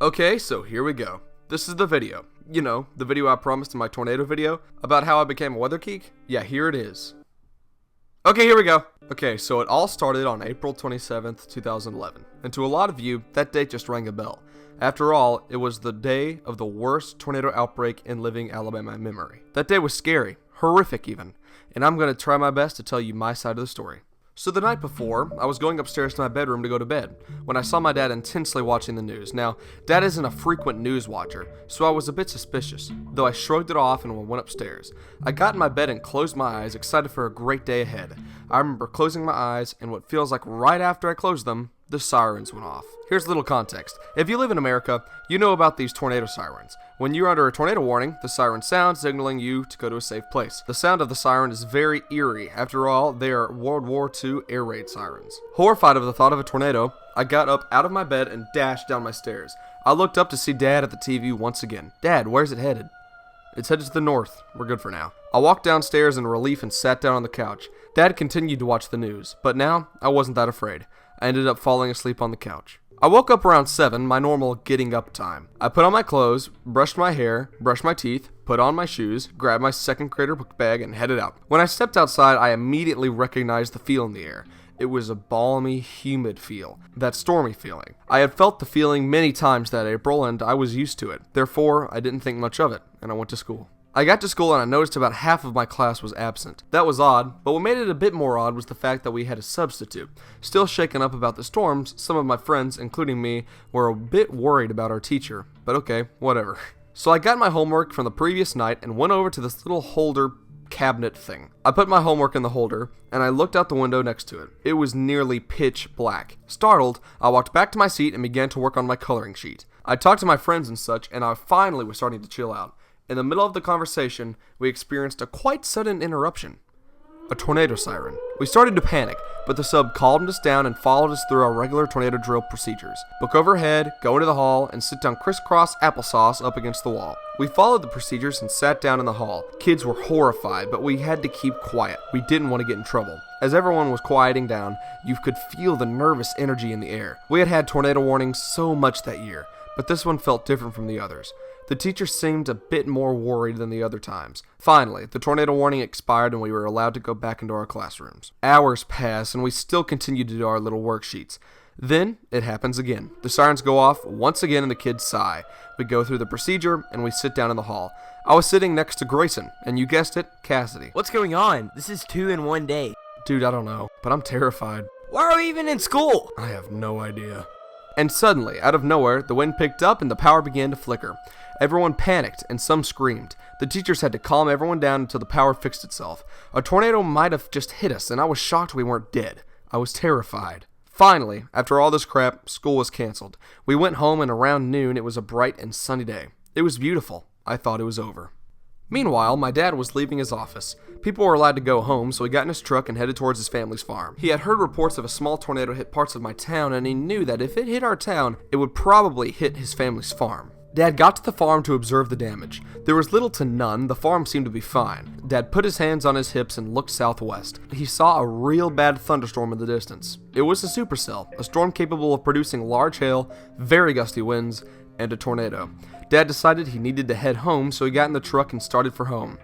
Okay, so here we go. This is the video. You know, the video I promised in my tornado video about how I became a weather geek? Yeah, here it is. Okay, here we go. Okay, so it all started on April 27th, 2011. And to a lot of you, that date just rang a bell. After all, it was the day of the worst tornado outbreak in living Alabama memory. That day was scary, horrific even, and I'm going to try my best to tell you my side of the story. So the night before, I was going upstairs to my bedroom to go to bed, when I saw my dad intensely watching the news. Now, Dad isn't a frequent news watcher, so I was a bit suspicious, though I shrugged it off and went upstairs. I got in my bed and closed my eyes, excited for a great day ahead. I remember closing my eyes, and what feels like right after I closed them, the sirens went off. Here's a little context. If you live in America, you know about these tornado sirens. When you're under a tornado warning, the siren sounds, signaling you to go to a safe place. The sound of the siren is very eerie. After all, they are World War II air raid sirens. Horrified of the thought of a tornado, I got up out of my bed and dashed down my stairs. I looked up to see Dad at the TV once again. Dad, where's it headed? It's headed to the north. We're good for now. I walked downstairs in relief and sat down on the couch. Dad continued to watch the news, but now I wasn't that afraid. I ended up falling asleep on the couch. I woke up around 7, my normal getting up time. I put on my clothes, brushed my hair, brushed my teeth, put on my shoes, grabbed my second grader book bag, and headed out. When I stepped outside, I immediately recognized the feel in the air. It was a balmy, humid feel, that stormy feeling. I had felt the feeling many times that April, and I was used to it. Therefore, I didn't think much of it, and I went to school. I got to school and I noticed about half of my class was absent. That was odd, but what made it a bit more odd was the fact that we had a substitute. Still shaken up about the storms, some of my friends, including me, were a bit worried about our teacher. But okay, whatever. So I got my homework from the previous night and went over to this little holder cabinet thing. I put my homework in the holder, and I looked out the window next to it. It was nearly pitch black. Startled, I walked back to my seat and began to work on my coloring sheet. I talked to my friends and such, and I finally was starting to chill out. In the middle of the conversation, we experienced a quite sudden interruption. A tornado siren. We started to panic, but the sub calmed us down and followed us through our regular tornado drill procedures. Look overhead, go into the hall, and sit down crisscross applesauce up against the wall. We followed the procedures and sat down in the hall. Kids were horrified, but we had to keep quiet. We didn't want to get in trouble. As everyone was quieting down, you could feel the nervous energy in the air. We had had tornado warnings so much that year, but this one felt different from the others. The teacher seemed a bit more worried than the other times. Finally, the tornado warning expired and we were allowed to go back into our classrooms. Hours passed and we still continued to do our little worksheets. Then, it happens again. The sirens go off once again and the kids sigh. We go through the procedure and we sit down in the hall. I was sitting next to Grayson, and you guessed it, Cassidy. What's going on? This is 2 in 1 day. Dude, I don't know, but I'm terrified. Why are we even in school? I have no idea. And suddenly, out of nowhere, the wind picked up and the power began to flicker. Everyone panicked, and some screamed. The teachers had to calm everyone down until the power fixed itself. A tornado might have just hit us, and I was shocked we weren't dead. I was terrified. Finally, after all this crap, school was canceled. We went home, and around noon, it was a bright and sunny day. It was beautiful. I thought it was over. Meanwhile, my dad was leaving his office. People were allowed to go home, so he got in his truck and headed towards his family's farm. He had heard reports of a small tornado hit parts of my town, and he knew that if it hit our town, it would probably hit his family's farm. Dad got to the farm to observe the damage. There was little to none. The farm seemed to be fine. Dad put his hands on his hips and looked southwest. He saw a real bad thunderstorm in the distance. It was a supercell, a storm capable of producing large hail, very gusty winds, and a tornado. Dad decided he needed to head home, so he got in the truck and started for home.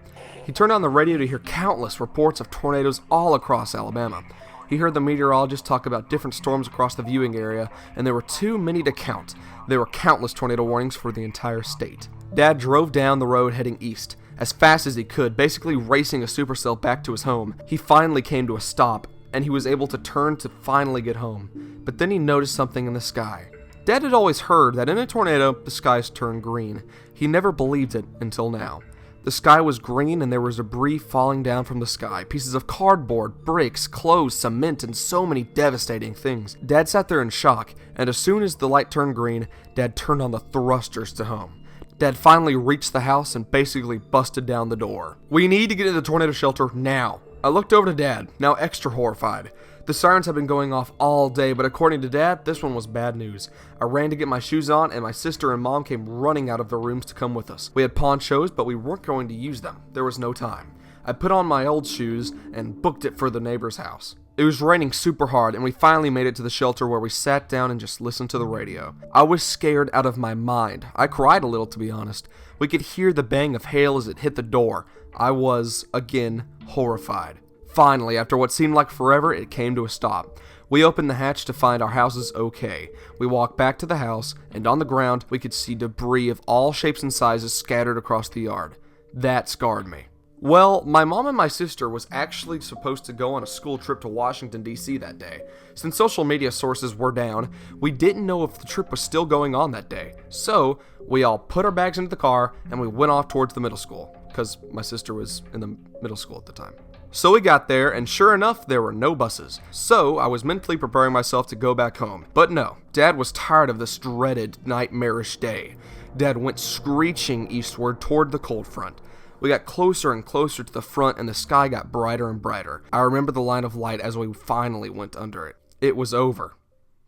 He turned on the radio to hear countless reports of tornadoes all across Alabama. He heard the meteorologist talk about different storms across the viewing area, and there were too many to count. There were countless tornado warnings for the entire state. Dad drove down the road heading east, as fast as he could, basically racing a supercell back to his home. He finally came to a stop, and he was able to turn to finally get home. But then he noticed something in the sky. Dad had always heard that in a tornado, the skies turn green. He never believed it until now. The sky was green and there was debris falling down from the sky. Pieces of cardboard, bricks, clothes, cement, and so many devastating things. Dad sat there in shock, and as soon as the light turned green, Dad turned on the thrusters to home. Dad finally reached the house and basically busted down the door. We need to get into the tornado shelter now. I looked over to Dad, now extra horrified. The sirens had been going off all day, but according to Dad, this one was bad news. I ran to get my shoes on, and my sister and Mom came running out of their rooms to come with us. We had ponchos, but we weren't going to use them. There was no time. I put on my old shoes and booked it for the neighbor's house. It was raining super hard, and we finally made it to the shelter where we sat down and just listened to the radio. I was scared out of my mind. I cried a little, to be honest. We could hear the bang of hail as it hit the door. I was, again, horrified. Finally, after what seemed like forever, it came to a stop. We opened the hatch to find our houses okay. We walked back to the house, and on the ground, we could see debris of all shapes and sizes scattered across the yard. That scarred me. Well, my mom and my sister was actually supposed to go on a school trip to Washington, D.C. that day. Since social media sources were down, we didn't know if the trip was still going on that day. So, we all put our bags into the car, and we went off towards the middle school, because my sister was in the middle school at the time. So we got there, and sure enough, there were no buses. So, I was mentally preparing myself to go back home. But no, Dad was tired of this dreaded, nightmarish day. Dad went screeching eastward toward the cold front. We got closer and closer to the front, and the sky got brighter and brighter. I remember the line of light as we finally went under it. It was over.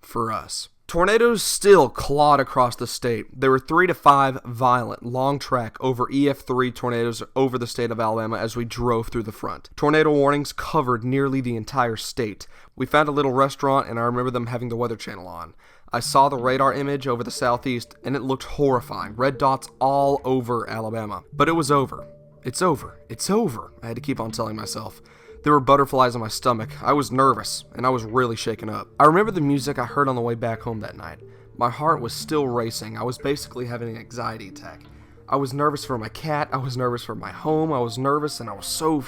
For us. Tornadoes still clawed across the state. There were 3 to 5 violent, long track over EF3 tornadoes over the state of Alabama as we drove through the front. Tornado warnings covered nearly the entire state. We found a little restaurant, and I remember them having the Weather Channel on. I saw the radar image over the southeast, and it looked horrifying. Red dots all over Alabama. But it was over. It's over. It's over. I had to keep on telling myself. There were butterflies in my stomach. I was nervous, and I was really shaken up. I remember the music I heard on the way back home that night. My heart was still racing. I was basically having an anxiety attack. I was nervous for my cat. I was nervous for my home. I was nervous, and I was so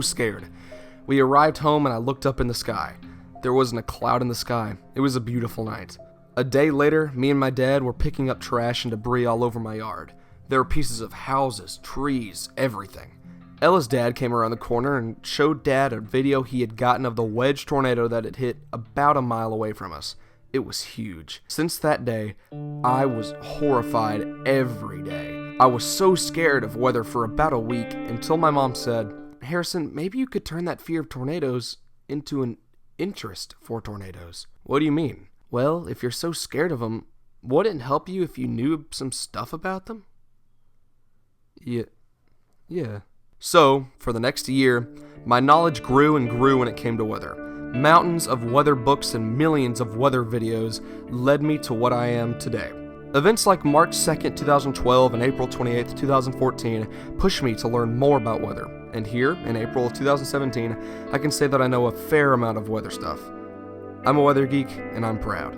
scared. We arrived home, and I looked up in the sky. There wasn't a cloud in the sky. It was a beautiful night. A day later, me and my dad were picking up trash and debris all over my yard. There were pieces of houses, trees, everything. Ella's dad came around the corner and showed Dad a video he had gotten of the wedge tornado that had hit about a mile away from us. It was huge. Since that day, I was horrified every day. I was so scared of weather for about a week until my mom said, "Harrison, maybe you could turn that fear of tornadoes into an interest for tornadoes." "What do you mean?" "Well, if you're so scared of them, wouldn't it help you if you knew some stuff about them?" Yeah. So, for the next year, my knowledge grew and grew when it came to weather. Mountains of weather books and millions of weather videos led me to what I am today. Events like March 2nd, 2012 and April 28th, 2014 pushed me to learn more about weather. And here, in April of 2017, I can say that I know a fair amount of weather stuff. I'm a weather geek, and I'm proud.